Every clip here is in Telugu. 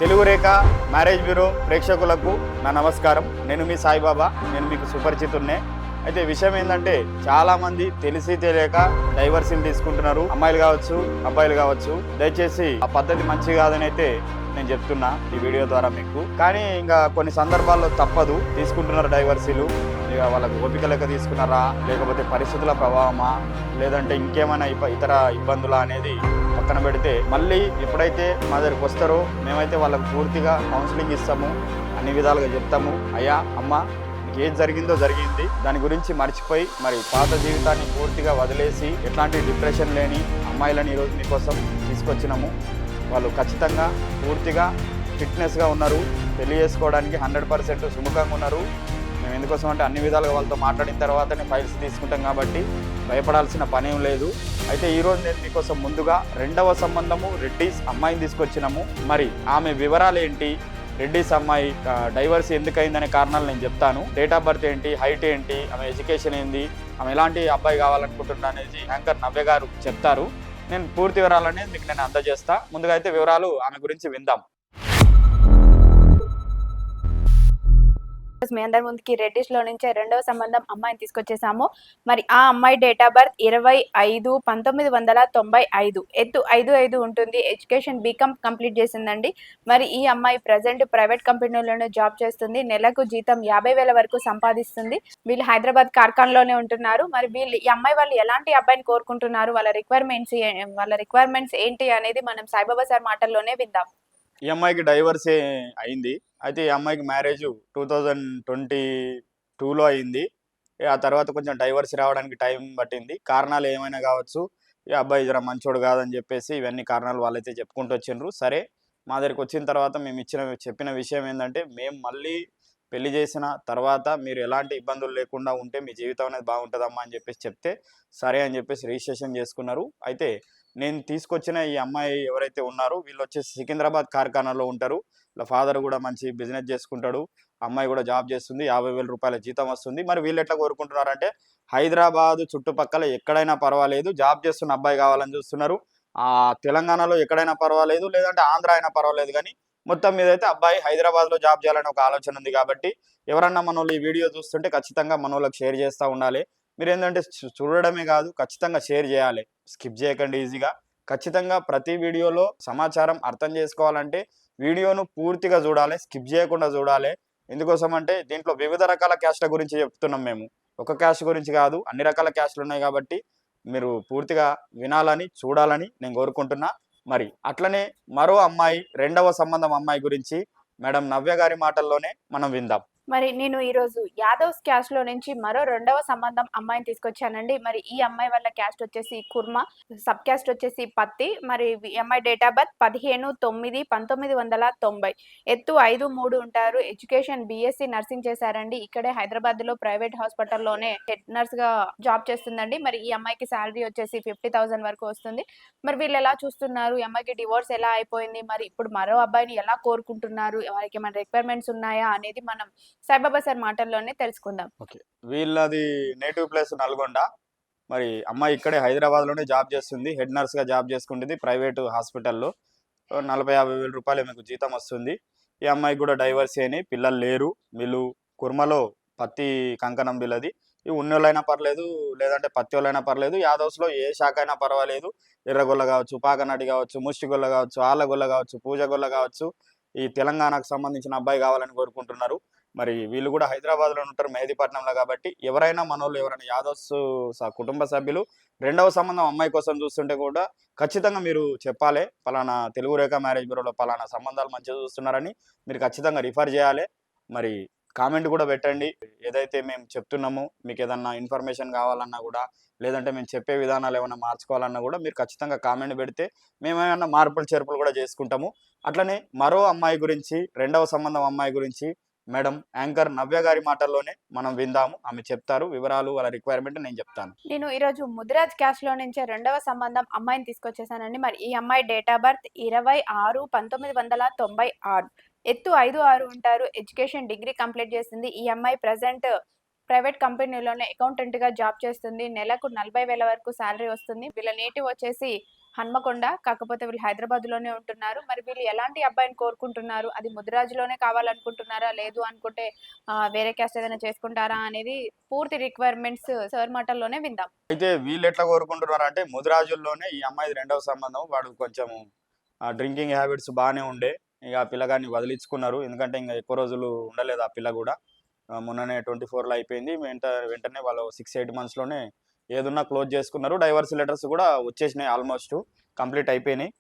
తెలుగు రేఖ మ్యారేజ్ బ్యూరో ప్రేక్షకులకు నా నమస్కారం. నేను మీ సాయిబాబా. నేను మీకు సుపరిచితున్నే. అయితే విషయం ఏంటంటే చాలామంది తెలిసి తెలియక డైవర్సీలు తీసుకుంటున్నారు, అమ్మాయిలు కావచ్చు అబ్బాయిలు కావచ్చు. దయచేసి ఆ పద్ధతి మంచి కాదని అయితే నేను చెప్తున్నా ఈ వీడియో ద్వారా మీకు. కానీ ఇంకా కొన్ని సందర్భాల్లో తప్పదు, తీసుకుంటున్నారు డైవర్సీలు. ఇక వాళ్ళకు ఓపిక లెక్క తీసుకున్నారా, లేకపోతే పరిస్థితుల ప్రభావమా, లేదంటే ఇంకేమైనా ఇతర ఇబ్బందులా అనేది పక్కన పెడితే, మళ్ళీ ఎప్పుడైతే మా దగ్గరికి వస్తారో మేమైతే వాళ్ళకు పూర్తిగా కౌన్సిలింగ్ ఇస్తాము, అన్ని విధాలుగా చెప్తాము. అయ్యా అమ్మ, మీకు ఏది జరిగిందో జరిగింది, దాని గురించి మర్చిపోయి మరి పాత జీవితాన్ని పూర్తిగా వదిలేసి ఎట్లాంటి డిప్రెషన్ లేని అమ్మాయిలను ఈరోజు మీకోసం తీసుకొచ్చినాము. వాళ్ళు ఖచ్చితంగా పూర్తిగా ఫిట్నెస్గా ఉన్నారు, పెళ్లి చేసుకోవడానికి 100% సుముఖంగా ఉన్నారు. మేము ఎందుకోసం అంటే అన్ని విధాలుగా వాళ్ళతో మాట్లాడిన తర్వాతనే ఫైల్స్ తీసుకుంటాం కాబట్టి భయపడాల్సిన పనేం లేదు. అయితే ఈరోజు నేను మీకోసం ముందుగా రెండవ సంబంధము రెడ్డీస్ అమ్మాయిని తీసుకొచ్చినాము. మరి ఆమె వివరాలు ఏంటి, రెడ్డీస్ అమ్మాయి డైవర్స్ ఎందుకైందనే కారణాలు నేను చెప్తాను. డేట్ ఆఫ్ బర్త్ ఏంటి, హైట్ ఏంటి, ఆమె ఎడ్యుకేషన్ ఏంది, ఆమె ఎలాంటి అబ్బాయి కావాలనుకుంటున్నా అనేది యాంకర్ నవ్య గారు చెప్తారు. నేను పూర్తి వివరాలనేది మీకు నేను అందజేస్తా. ముందుగా అయితే వివరాలు ఆమె గురించి విందాం. మీ అందరి ముందుకి రెడ్డిష్ లో నుంచే రెండవ సంబంధం అమ్మాయిని తీసుకొచ్చేసాము. మరి ఆ అమ్మాయి డేట్ ఆఫ్ బర్త్ 25/1995, ఎత్తు 5'5" ఉంటుంది. ఎడ్యుకేషన్ బీకామ్ కంప్లీట్ చేసిందండి. మరి ఈ అమ్మాయి ప్రజెంట్ ప్రైవేట్ కంపెనీలోనే జాబ్ చేస్తుంది. నెలకు జీతం 50,000 వరకు సంపాదిస్తుంది. వీళ్ళు హైదరాబాద్ కార్ఖాన్లోనే ఉంటున్నారు. మరి ఈ అమ్మాయి వాళ్ళు ఎలాంటి అబ్బాయిని కోరుకుంటున్నారు, వాళ్ళ రిక్వైర్మెంట్స్ ఏంటి అనేది మనం సాయిబాబా సార్ మాటల్లోనే విందాం. ఈ అమ్మాయికి డైవర్స్ అయింది. అయితే ఈ అమ్మాయికి మ్యారేజ్ 2022లో అయింది. ఆ తర్వాత కొంచెం డైవర్స్ రావడానికి టైం పట్టింది. కారణాలు ఏమైనా కావచ్చు, ఈ అబ్బాయి జర మంచోడు కాదని చెప్పేసి ఇవన్నీ కారణాలు వాళ్ళైతే చెప్పుకుంటూ వచ్చిండ్రు. సరే, మా దగ్గరికి వచ్చిన తర్వాత మేము చెప్పిన విషయం ఏంటంటే, మేము మళ్ళీ పెళ్లి చేసిన తర్వాత మీరు ఎలాంటి ఇబ్బందులు లేకుండా ఉంటే మీ జీవితం అనేది బాగుంటుందమ్మా అని చెప్పేసి చెప్తే సరే అని చెప్పేసి రిజిస్ట్రేషన్ చేసుకున్నారు. అయితే నేను తీసుకొచ్చిన ఈ అమ్మాయి ఎవరైతే ఉన్నారో వీళ్ళు వచ్చేసి సికింద్రాబాద్ కార్ఖానాలో ఉంటారు. వాళ్ళ ఫాదర్ కూడా మంచి బిజినెస్ చేసుకుంటాడు, అమ్మాయి కూడా జాబ్ చేస్తుంది, 50,000 రూపాయల జీతం వస్తుంది. మరి వీళ్ళు ఎట్లా కోరుకుంటున్నారంటే, హైదరాబాద్ చుట్టుపక్కల ఎక్కడైనా పర్వాలేదు, జాబ్ చేస్తున్న అబ్బాయి కావాలని చూస్తున్నారు. తెలంగాణలో ఎక్కడైనా పర్వాలేదు, లేదంటే ఆంధ్ర అయినా పర్వాలేదు, కానీ మొత్తం మీద అయితే అబ్బాయి హైదరాబాద్లో జాబ్ చేయాలని ఒక ఆలోచన ఉంది. కాబట్టి ఎవరన్నా మనోళ్ళు ఈ వీడియో చూస్తుంటే ఖచ్చితంగా మనోళ్ళకి షేర్ చేస్తూ ఉండాలి. మీరు ఏంటంటే చూడడమే కాదు, ఖచ్చితంగా షేర్ చేయాలి, స్కిప్ చేయకండి ఈజీగా. ఖచ్చితంగా ప్రతి వీడియోలో సమాచారం అర్థం చేసుకోవాలంటే వీడియోను పూర్తిగా చూడాలి, స్కిప్ చేయకుండా చూడాలి. ఎందుకోసం అంటే దీంట్లో వివిధ రకాల క్యాస్ట్ల గురించి చెప్తున్నాం మేము, ఒక క్యాస్ట్ గురించి కాదు, అన్ని రకాల క్యాస్ట్లు ఉన్నాయి. కాబట్టి మీరు పూర్తిగా వినాలని చూడాలని నేను కోరుకుంటున్నా. మరి అట్లనే మరో అమ్మాయి, రెండవ సంబంధం అమ్మాయి గురించి మేడం నవ్య గారి మాటల్లోనే మనం విందాం. మరి నేను ఈరోజు యాదవ్స్ క్యాస్ట్ లో నుంచి మరో రెండవ సంబంధం అమ్మాయిని తీసుకొచ్చానండి. మరి ఈ అమ్మాయి వాళ్ళ క్యాస్ట్ వచ్చేసి కుర్మా, సబ్ క్యాస్ట్ వచ్చేసి పత్తి. మరి ఈ అమ్మాయి డేట్ ఆఫ్ బర్త్ 15/9/1990, ఎత్తు 5'3" ఉంటారు. ఎడ్యుకేషన్ BSc నర్సింగ్ చేశారండి. ఇక్కడే హైదరాబాద్ లో ప్రైవేట్ హాస్పిటల్లోనే హెడ్ నర్స్ గా జాబ్ చేస్తుందండి. మరి ఈ అమ్మాయికి శాలరీ వచ్చేసి 50,000 వరకు వస్తుంది. మరి వీళ్ళు ఎలా చూస్తున్నారు, ఈ అమ్మాయికి డివోర్స్ ఎలా అయిపోయింది, మరి ఇప్పుడు మరో అబ్బాయిని ఎలా కోరుకుంటున్నారు, వారికి ఏమైనా రిక్వైర్మెంట్స్ ఉన్నాయా అనేది మనం సాయిబాబా సార్ మాటల్లోనే తెలుసుకుందాం. ఓకే, వీళ్ళది నేటివ్ ప్లేస్ నల్గొండ. మరి అమ్మాయి ఇక్కడే హైదరాబాద్లోనే జాబ్ చేస్తుంది, హెడ్ నర్స్గా జాబ్ చేసుకుంటుంది ప్రైవేటు హాస్పిటల్లో. 40,000-50,000 రూపాయలు మీకు జీతం వస్తుంది. ఈ అమ్మాయికి కూడా డైవర్స్ అయినాయి, పిల్లలు లేరు. వీళ్ళు కుర్మలో పత్తి కంకణం వీళ్ళది. ఈ ఉన్నోళ్ళైనా పర్లేదు, లేదంటే పత్తి వాళ్ళైనా పర్లేదు, యాదవ్స్లో ఏ శాఖ అయినా పర్వాలేదు. ఎర్రగొల్ల కావచ్చు, పాకనాటి కావచ్చు, ముష్టిగొల్ల కావచ్చు, ఆళ్ళగొల్ల కావచ్చు, పూజగొల్ల కావచ్చు, ఈ తెలంగాణకు సంబంధించిన అబ్బాయి కావాలని కోరుకుంటున్నారు. మరి వీళ్ళు కూడా హైదరాబాద్లో ఉంటారు, మెహదీపట్నంలో. కాబట్టి ఎవరైనా మనోళ్ళు ఎవరైనా యాదవ్స్ కుటుంబ సభ్యులు రెండవ సంబంధం అమ్మాయి కోసం చూస్తుంటే కూడా ఖచ్చితంగా మీరు చెప్పాలి, పలానా తెలుగు రేఖ మ్యారేజ్ బ్యూరోలో పలానా సంబంధాలు మంచిగా చూస్తున్నారని మీరు ఖచ్చితంగా రిఫర్ చేయాలి. మరి కామెంట్ కూడా పెట్టండి. ఏదైతే మేము చెప్తున్నామో మీకు ఏదన్నా ఇన్ఫర్మేషన్ కావాలన్నా కూడా, లేదంటే మేము చెప్పే విధానాలు ఏమైనా మార్చుకోవాలన్నా కూడా మీరు ఖచ్చితంగా కామెంట్ పెడితే మేము ఏమైనా మార్పులు చేర్పులు కూడా చేసుకుంటాము. అట్లనే మరో అమ్మాయి గురించి, రెండవ సంబంధం అమ్మాయి గురించి మేడం యాంకర్ నవ్య గారి మాటల్లోనే మనం విందాము. ఆమె చెప్తారు వివరాలు, వాళ్ళ రిక్వైర్మెంట్ నేను చెప్తాను. నేను ఈరోజు ముదిరాజ్ క్యాస్ట్ లో నుంచే రెండవ సంబంధం అమ్మాయిని తీసుకొచ్చేసానండి. మరి ఈ అమ్మాయి డేట్ ఆఫ్ బర్త్ 26/1996, ఎత్తు 5'6" ఉంటారు. ఎడ్యుకేషన్ డిగ్రీ కంప్లీట్ చేసింది. ఈ అమ్మాయి ప్రజెంట్ ప్రైవేట్ కంపెనీలోనే అకౌంటెంట్ గా జాబ్ చేస్తుంది. నెలకు 40,000 వరకు శాలరీ వస్తుంది. వీళ్ళ నేటివ్ వచ్చేసి హన్మకొండ. కాకపోతే వీళ్ళు హైదరాబాద్‌లోనే ఉంటున్నారు. మరి వీళ్ళు ఎలాంటి అబ్బాయిని కోరుకుంటున్నారు? అది ముదిరాజులోనే కావాలనుకుంటున్నారా? లేదు అనుకుంటే వేరే క్యాస్ట్ ఏదైనా చేసుకుంటారా? అనేది పూర్తి రిక్వైర్మెంట్స్ సార్ మాటల్లోనే విందాం. అయితే వీళ్ళు ఎట్లా కోరుకుంటున్నారంటే ముదిరాజుల్లోనే ఈ అమ్మాయిది రెండవ సంబంధం. వాడు కొంచెం డ్రింకింగ్ హ్యాబిట్స్ బాగానే ఉండే. ఇక ఆ పిల్లగాన్ని వదిలించుకున్నారు. ఎందుకంటే ఇంక ఎక్కువ రోజులు ఉండలేదు ఆ పిల్ల కూడా. మొన్ననే 24లో అయిపోయింది. వెంటనే వాళ్ళు 6, 8 మంత్స్‌లోనే ఏదున్నా క్లోజ్ చేసుకున్నారు. డైవర్స్ లెటర్స్ కూడా వచ్చేసినాయి ఆల్మోస్ట్. కంప్లీట్ అయిపోయినాయి.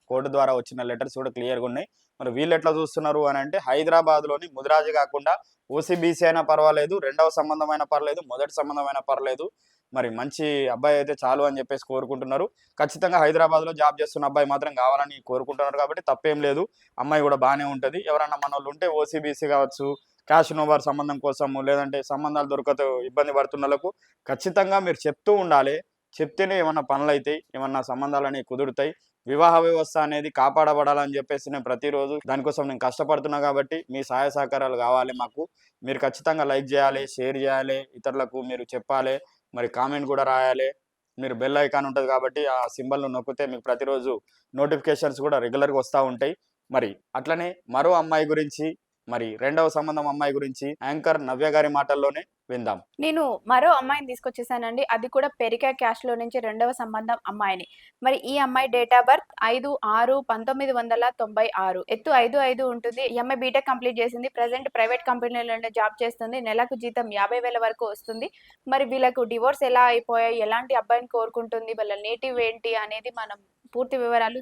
కోర్టు ద్వారా వచ్చిన లెటర్స్ కూడా క్లియర్‌గా ఉన్నాయి. మరి వీళ్ళు ఎట్లా చూస్తున్నారు అని అంటే హైదరాబాద్‌లోని ముదిరాజు కాకుండా ఓసీ/బీసీ అయినా పర్వాలేదు, రెండవ సంబంధం అయినా పర్లేదు, మొదటి సంబంధం అయినా పర్లేదు. మరి మంచి అబ్బాయి అయితే చాలు అని చెప్పేసి కోరుకుంటున్నారు. ఖచ్చితంగా హైదరాబాద్‌లో జాబ్ చేస్తున్న అబ్బాయి మాత్రం కావాలని కోరుకుంటున్నారు కాబట్టి తప్పేం లేదు. అమ్మాయి కూడా బాగానే ఉంటది. ఎవరన్నా మనోళ్ళు ఉంటే ఓసీ/బీసీ కావచ్చు, క్యాష్ నోవార్ సంబంధం కోసము లేదంటే సంబంధాలు దొరకక ఇబ్బంది పడుతున్నోళ్ళకు ఖచ్చితంగా మీరు చెప్తూ ఉండాలి. చెప్తేనే ఏమన్నా పనులైతాయి. ఏమన్నా సంబంధాలనేవి కుదురుతాయి. వివాహ వ్యవస్థ అనేది కాపాడబడాలని చెప్పేసి నేను ప్రతిరోజు దానికోసం నేను కష్టపడుతున్నా కాబట్టి మీ సహాయ సహకారాలు కావాలి మాకు. మీరు ఖచ్చితంగా లైక్ చేయాలి, షేర్ చేయాలి, ఇతరులకు మీరు చెప్పాలి. మరి కామెంట్ కూడా రాయాలి. మీరు బెల్ ఐకాన్ ఉంటది కాబట్టి ఆ సింబల్‌ను నొక్కితే మీకు ప్రతిరోజు నోటిఫికేషన్స్ కూడా రెగ్యులర్‌గా వస్తా ఉంటాయి. మరి అట్లనే మరో అమ్మాయి గురించి, మరి రెండవ సంబంధం అమ్మాయి గురించి యాంకర్ నవ్య గారి మాటల్లోనే విందాం. నేను మరో అమ్మాయిని తీసుకొచ్చేసానండి. అది కూడా పెరికా క్యాస్ట్‌లో నుంచి రెండవ సంబంధం అమ్మాయిని. మరి ఈ అమ్మాయి డేట్ ఆఫ్ బర్త్ 5/6/1996. ఎత్తు 5'5" ఉంటుంది. ఈ అమ్మాయి బీటెక్ కంప్లీట్ చేసింది. ప్రెజెంట్ ప్రైవేట్ కంపెనీలోనే జాబ్ చేస్తుంది. నెలకు జీతం 50,000 వరకు వస్తుంది. మరి వీళ్ళకు డివోర్స్ ఎలా అయిపోయాయి? ఎలాంటి అబ్బాయిని కోరుకుంటుంది? వాళ్ళ నేటివ్ ఏంటి? అనేది మనం పూర్తి వివరాలు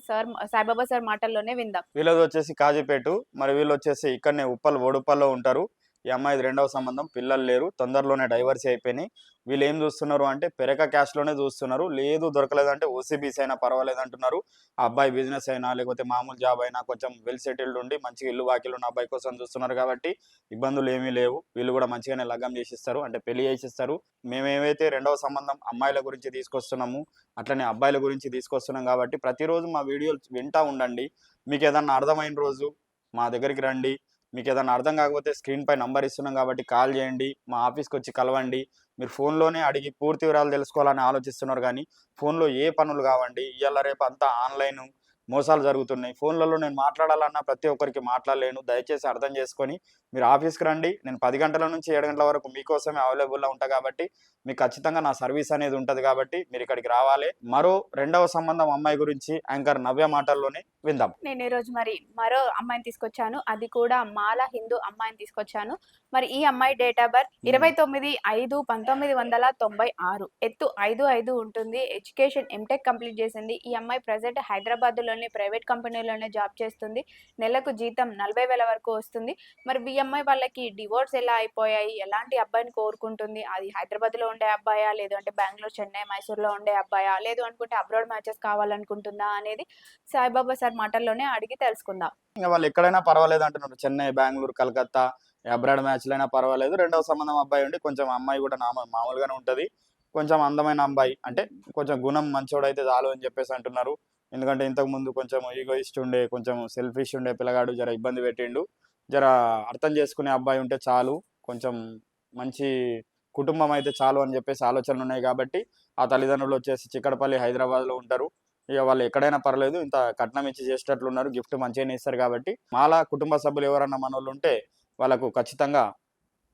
సాయిబాబా సార్ మాటల్లోనే విందాం. వీళ్ళదొచ్చేసి కాజీపేటు. మరి వీళ్ళొచ్చేసి ఇక్కడనే బోడుప్పల్లో ఉంటారు. ఈ అమ్మాయిది రెండవ సంబంధం. పిల్లలు లేరు. తొందరలోనే డైవర్సీ అయిపోయినాయి. వీళ్ళేం చూస్తున్నారు అంటే పెరక క్యాస్ట్‌లోనే చూస్తున్నారు. లేదు దొరకలేదంటే ఓసీ/బీసీ అయినా పర్వాలేదంటున్నారు. ఆ అబ్బాయి బిజినెస్ అయినా లేకపోతే మామూలు జాబ్ అయినా కొంచెం వెల్ సెటిల్డ్ ఉండి మంచిగా ఇల్లు వాకిలున్న అబ్బాయి కోసం చూస్తున్నారు కాబట్టి ఇబ్బందులేమీ లేవు. వీళ్ళు కూడా మంచిగానే లగ్గం చేసిస్తారు. అంటే పెళ్లి చేసిస్తారు. మేమేవైతే రెండవ సంబంధం అమ్మాయిల గురించి తీసుకొస్తున్నాము, అట్లనే అబ్బాయిల గురించి తీసుకొస్తున్నాం కాబట్టి ప్రతిరోజు మా వీడియోలు వింటా ఉండండి. మీకేదన్నా అర్థమైన రోజు మా దగ్గరికి రండి. మీకేదన్నా అర్థం కాకపోతే స్క్రీన్‌పై నంబర్ ఇస్తున్నాం కాబట్టి కాల్ చేయండి. మా ఆఫీస్‌కొచ్చి కలవండి. మీరు ఫోన్‌లోనే అడిగి పూర్తి వివరాలు తెలుసుకోవాలని ఆలోచిస్తున్నారు గానీ, ఫోన్‌లో ఏ పనులు కావండి. ఇయాల రేపు అంతా ఆన్‌లైను మోసాలు జరుగుతున్నాయి. ఫోన్‌లలో నేను మాట్లాడాలన్నా ప్రతి ఒక్కరికి మాట్లాడలేను. దయచేసి అర్థం చేసుకొని మీరు ఆఫీస్‌కి రండి. నేను 10 గంటల నుంచి 7 గంటల వరకు మీకోసమే అవైలబుల్‌లో ఉంటా కాబట్టి, మీకు ఖచ్చితంగా నా సర్వీస్ అనేది ఉంటది కాబట్టి మీరిక్కడికి రావాలే. మరో రెండవ సంబంధం అమ్మాయి గురించి యాంకర్ నవ్య మాటల్లోనే విందాం. నేను ఈరోజు మరి మరో అమ్మాయిని తీసుకొచ్చాను. అది కూడా మాల హిందూ అమ్మాయిని తీసుకొచ్చాను. మరి ఈ అమ్మాయి డేట్ ఆఫ్ బర్త్ 29/5/1996. ఎత్తు 5'5" ఉంటుంది. ఎడ్యుకేషన్ ఎంటెక్ కంప్లీట్ చేసింది. ఈ అమ్మాయి ప్రెజెంట్ హైదరాబాద్‌లోని ప్రైవేట్ కంపెనీలోనే జాబ్ చేస్తుంది. నెలకు జీతం 40,000 వరకు వస్తుంది. మరి ఈ అమ్మాయి వాళ్ళకి డివోర్స్ ఎలా అయిపోయాయి? ఎలాంటి అబ్బాయిని కోరుకుంటుంది? అది హైదరాబాద్‌లో ఉండే అబ్బాయా? లేదు అంటే బెంగుళూరు, చెన్నై, మైసూర్‌లో ఉండే అబ్బాయా? లేదు అనుకుంటే అబ్రాడ్ మ్యాచెస్ కావాలనుకుంటుందా? అనేది సాయిబాబా సార్ మాటల్లోనే అడిగి తెలుసుకుందాం. ఇంక వాళ్ళు ఎక్కడైనా పర్వాలేదంటున్నారు. చెన్నై, బెంగుళూరు, కలకత్తా, అబ్రాడ్ మ్యాచ్‌లైనా పర్వాలేదు. రెండవ సంబంధం అబ్బాయి ఉండి కొంచెం అమ్మాయి కూడా మామూలుగానే ఉంటది. కొంచెం అందమైన అబ్బాయి. అంటే కొంచెం గుణం మంచోడైతే చాలు అని చెప్పేసి అంటున్నారు. ఎందుకంటే ఇంతకుముందు కొంచెం ఈగోయిస్ట్ ఉండే, కొంచెం సెల్ఫిష్ ఉండే పిల్లగాడు జర ఇబ్బంది పెట్టిండు. జర అర్థం చేసుకునే అబ్బాయి ఉంటే చాలు. కొంచెం మంచి కుటుంబం అయితే చాలు అని చెప్పేసి ఆలోచనలున్నాయి కాబట్టి, ఆ తల్లిదండ్రులు వచ్చేసి చిక్కడపల్లి, హైదరాబాద్‌లో ఉంటారు. ఇక వాళ్ళు ఎక్కడైనా పర్లేదు. ఇంత కట్నం ఇచ్చి చేసేటట్లున్నారు. గిఫ్ట్ మంచిగానే ఇస్తారు కాబట్టి, మాలా కుటుంబ సభ్యులు ఎవరన్నా మనోళ్ళుంటే వాళ్ళకు ఖచ్చితంగా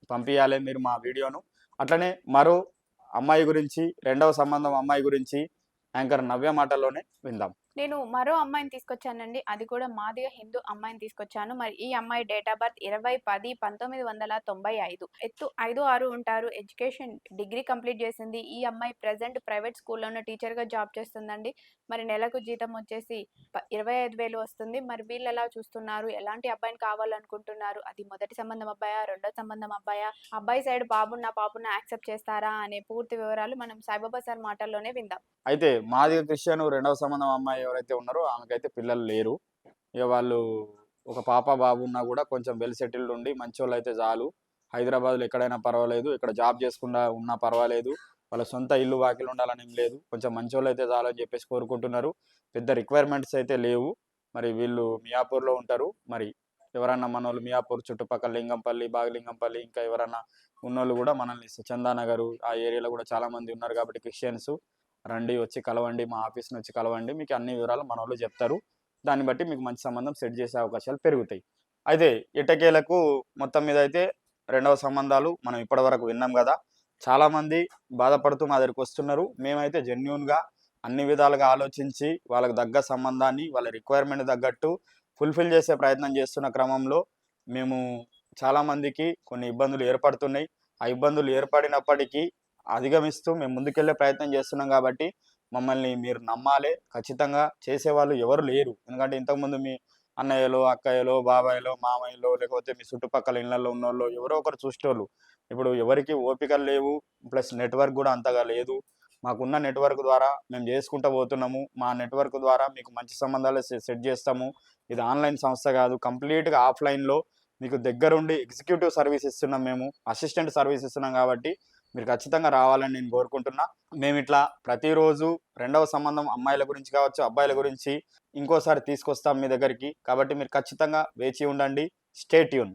పంపియాలే మీరు మా వీడియోను. అట్లనే మరో అమ్మాయి గురించి, రెండవ సంబంధం అమ్మాయి గురించి యాంకర్ నవ్య మాటల్లోనే విందాం. నేను మరో అమ్మాయిని తీసుకొచ్చానండి. అది కూడా మాదిగ హిందూ అమ్మాయిని తీసుకొచ్చాను. మరి ఈ అమ్మాయి డేట్ ఆఫ్ బర్త్ 20/10/1995. ఎత్తు 5'6" ఉంటారు. ఎడ్యుకేషన్ డిగ్రీ కంప్లీట్ చేసింది. ఈ అమ్మాయి ప్రెజెంట్ ప్రైవేట్ స్కూల్‌లోనే టీచర్‌గా జాబ్ చేస్తుందండి. మరి నెలకు జీతం వచ్చేసి 25,000 వస్తుంది. మరి వీళ్ళెలా చూస్తున్నారు? ఎలాంటి అబ్బాయిని కావాలనుకుంటున్నారు? అది మొదటి సంబంధం అబ్బాయా? రెండో సంబంధం అబ్బాయా? అబ్బాయి సైడ్ పాపున్న యాక్సెప్ట్ చేస్తారా? అనే పూర్తి వివరాలు మనం సాయిబాబా సార్ మాటల్లోనే విందాం. అయితే మాదిగ క్రిస్టియన్ రెండవ సంబంధం అమ్మాయి ఎవరైతే ఉన్నారో ఆమెకైతే పిల్లలు లేరు. ఇక వాళ్ళు ఒక పాప, బాబు ఉన్నా కూడా కొంచెం వెల్ సెటిల్డ్ ఉండి మంచోళ్ళైతే చాలు. హైదరాబాద్‌లో ఎక్కడైనా పర్వాలేదు. ఇక్కడ జాబ్ చేసుకుండా ఉన్నా పర్వాలేదు. వాళ్ళ సొంత ఇల్లు, వాకిలి ఉండాలని ఏం లేదు. కొంచెం మంచోళ్ళైతే చాలు అని చెప్పేసి కోరుకుంటున్నారు. పెద్ద రిక్వైర్మెంట్స్ అయితే లేవు. మరి వీళ్ళు మియాపూర్‌లో ఉంటారు. మరి ఎవరన్నా మనోళ్ళు మియాపూర్ చుట్టుపక్కల లింగంపల్లి, బాగలింగంపల్లి ఇంకా ఎవరన్నా ఉన్నోళ్ళు కూడా మనల్ని చందానగరు ఆ ఏరియాలో కూడా చాలా మంది ఉన్నారు కాబట్టి క్రిస్టియన్స్ రండి, వచ్చి కలవండి, మా ఆఫీస్ని వచ్చి కలవండి, మీకు అన్ని వివరాలు మన వాళ్ళు చెప్తారు. దాన్ని బట్టి మీకు మంచి సంబంధం సెట్ చేసే అవకాశాలు పెరుగుతాయి. అయితే ఇటకేలకు మొత్తం మీద అయితే రెండవ సంబంధాలు మనం ఇప్పటివరకు విన్నాం కదా. చాలామంది బాధపడుతూ మా దగ్గరికి వస్తున్నారు. మేమైతే జెన్యూన్గా అన్ని విధాలుగా ఆలోచించి వాళ్ళకి తగ్గ సంబంధాన్ని వాళ్ళ రిక్వైర్మెంట్ తగ్గట్టు ఫుల్ఫిల్ చేసే ప్రయత్నం చేస్తున్న క్రమంలో మేము చాలామందికి కొన్ని ఇబ్బందులు ఏర్పడుతున్నాయి. ఆ ఇబ్బందులు ఏర్పడినప్పటికీ అధిగమిస్తూ మేము ముందుకెళ్ళే ప్రయత్నం చేస్తున్నాం కాబట్టి మమ్మల్ని మీరు నమ్మాలి. ఖచ్చితంగా చేసేవాళ్ళు ఎవరు లేరు. ఎందుకంటే ఇంతకుముందు మీ అన్నయ్యలో, అక్కయ్యలో, బాబాయ్‌లో, మామయ్యలో లేకపోతే మీ చుట్టుపక్కల ఇళ్ళల్లో ఉన్నోళ్ళు ఎవరో ఒకరు చూసేటోళ్ళు. ఇప్పుడు ఎవరికీ ఓపికలు లేవు. ప్లస్ నెట్‌వర్క్ గూడా అంతగా లేదు. మాకున్న నెట్‌వర్క్ ద్వారా మేము చేసుకుంటూ పోతున్నాము. మా నెట్‌వర్క్ ద్వారా మీకు మంచి సంబంధాలు సెట్ చేస్తాము. ఇది ఆన్‌లైన్ సంస్థ కాదు. కంప్లీట్‌గా ఆఫ్‌లైన్‌లో మీకు దగ్గరుండి ఎగ్జిక్యూటివ్ సర్వీస్ ఇస్తున్నాం మేము. అసిస్టెంట్ సర్వీస్ ఇస్తున్నాం కాబట్టి మీరు ఖచ్చితంగా రావాలని నేను కోరుకుంటున్నా. మేమిట్లా ప్రతిరోజు రెండవ సంబంధం అమ్మాయిల గురించి కావచ్చు, అబ్బాయిల గురించి ఇంకోసారి తీసుకొస్తాం మీ దగ్గరికి. కాబట్టి మీరు ఖచ్చితంగా వేచి ఉండండి. Stay tune.